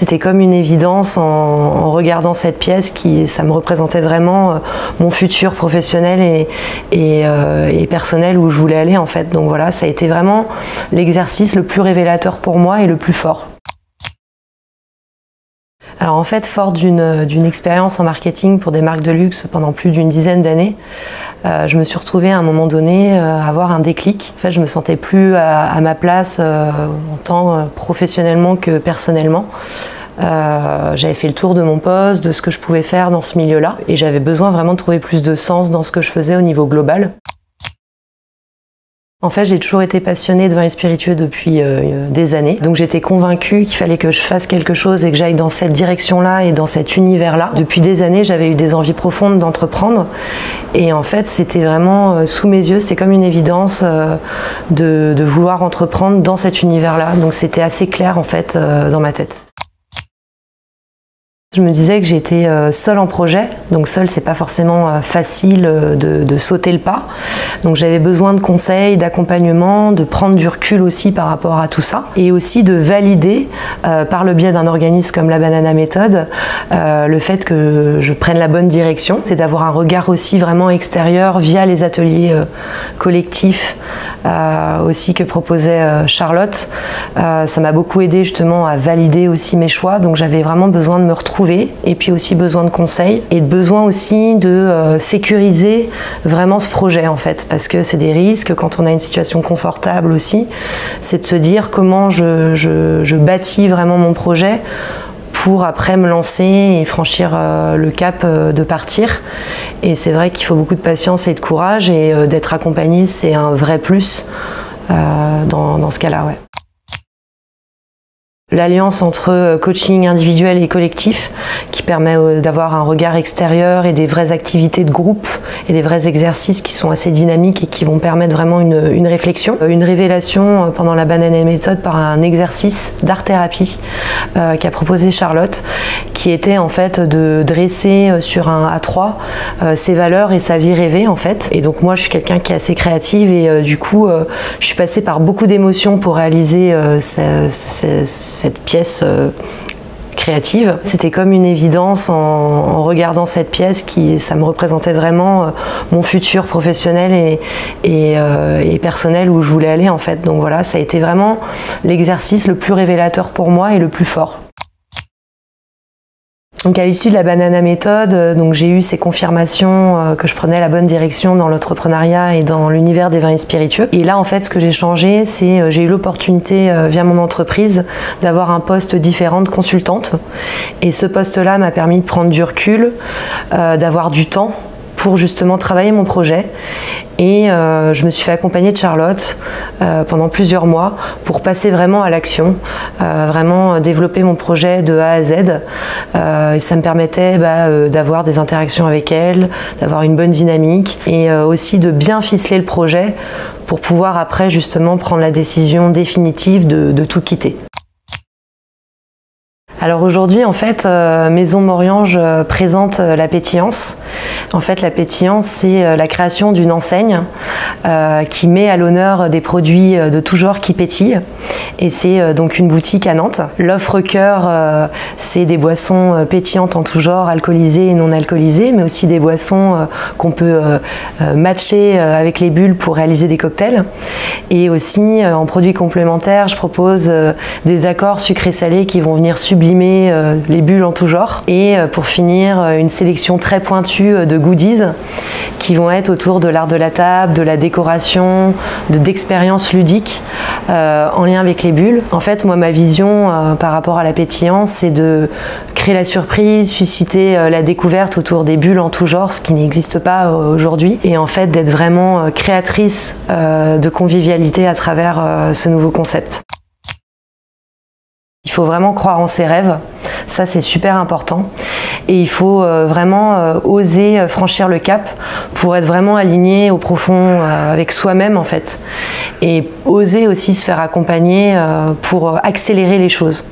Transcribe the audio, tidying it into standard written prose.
C'était comme une évidence en regardant cette pièce ça me représentait vraiment mon futur professionnel et personnel où je voulais aller en fait. Donc voilà, ça a été vraiment l'exercice le plus révélateur pour moi et le plus fort. Alors en fait, forte d'une expérience en marketing pour des marques de luxe pendant plus d'une dizaine d'années, je me suis retrouvée à un moment donné à avoir un déclic. En fait, je me sentais plus à ma place en tant professionnellement que personnellement. J'avais fait le tour de mon poste, de ce que je pouvais faire dans ce milieu-là, et j'avais besoin vraiment de trouver plus de sens dans ce que je faisais au niveau global. En fait, j'ai toujours été passionnée de vins et spiritueux depuis des années. Donc j'étais convaincue qu'il fallait que je fasse quelque chose et que j'aille dans cette direction-là et dans cet univers-là. Depuis des années, j'avais eu des envies profondes d'entreprendre. Et en fait, c'était vraiment sous mes yeux, c'était comme une évidence de vouloir entreprendre dans cet univers-là. Donc c'était assez clair en fait dans ma tête. Je me disais que j'étais seule en projet, donc seule c'est pas forcément facile de sauter le pas. Donc j'avais besoin de conseils, d'accompagnement, de prendre du recul aussi par rapport à tout ça. Et aussi de valider, par le biais d'un organisme comme la Banana Méthode, le fait que je prenne la bonne direction. C'est d'avoir un regard aussi vraiment extérieur via les ateliers collectifs aussi que proposait Charlotte. Ça m'a beaucoup aidé justement à valider aussi mes choix, donc j'avais vraiment besoin de me retrouver et puis aussi besoin de conseils et besoin aussi de sécuriser vraiment ce projet en fait, parce que c'est des risques quand on a une situation confortable aussi, c'est de se dire comment je bâtis vraiment mon projet pour après me lancer et franchir le cap de partir. Et c'est vrai qu'il faut beaucoup de patience et de courage, et d'être accompagné c'est un vrai plus dans ce cas-là. Ouais. L'alliance entre coaching individuel et collectif qui permet d'avoir un regard extérieur et des vraies activités de groupe et des vrais exercices qui sont assez dynamiques et qui vont permettre vraiment une réflexion. Une révélation pendant la Banana Méthode par un exercice d'art-thérapie qu'a proposé Charlotte, qui était en fait de dresser sur un A3 ses valeurs et sa vie rêvée en fait. Et donc moi je suis quelqu'un qui est assez créative et du coup je suis passée par beaucoup d'émotions pour réaliser cette pièce créative. C'était comme une évidence en regardant cette pièce ça me représentait vraiment mon futur professionnel et personnel où je voulais aller en fait. Donc voilà, ça a été vraiment l'exercice le plus révélateur pour moi et le plus fort. Donc à l'issue de la Banana Méthode, donc j'ai eu ces confirmations que je prenais la bonne direction dans l'entrepreneuriat et dans l'univers des vins et spiritueux. Et là en fait ce que j'ai changé, c'est j'ai eu l'opportunité via mon entreprise d'avoir un poste différent de consultante. Et ce poste-là m'a permis de prendre du recul, d'avoir du temps pour justement travailler mon projet. Et je me suis fait accompagner de Charlotte pendant plusieurs mois pour passer vraiment à l'action, vraiment développer mon projet de A à Z. Et ça me permettait d'avoir des interactions avec elle, d'avoir une bonne dynamique et aussi de bien ficeler le projet pour pouvoir après justement prendre la décision définitive de tout quitter. Alors aujourd'hui, en fait, Maison Moriange présente la pétillance. En fait, la pétillance, c'est la création d'une enseigne qui met à l'honneur des produits de tout genre qui pétillent. Et c'est donc une boutique à Nantes. L'offre cœur, c'est des boissons pétillantes en tout genre, alcoolisées et non alcoolisées, mais aussi des boissons qu'on peut matcher avec les bulles pour réaliser des cocktails. Et aussi, en produits complémentaires, je propose des accords sucrés-salés qui vont venir sublimer les bulles en tout genre. Et pour finir, une sélection très pointue de goodies qui vont être autour de l'art de la table, de la décoration, d'expériences ludiques en lien avec les bulles. En fait, moi, ma vision par rapport à la pétillance, c'est de créer la surprise, susciter la découverte autour des bulles en tout genre, ce qui n'existe pas aujourd'hui. Et en fait, d'être vraiment créatrice de convivialité à travers ce nouveau concept. Il faut vraiment croire en ses rêves, ça c'est super important. Et il faut vraiment oser franchir le cap pour être vraiment aligné au profond avec soi-même en fait. Et oser aussi se faire accompagner pour accélérer les choses.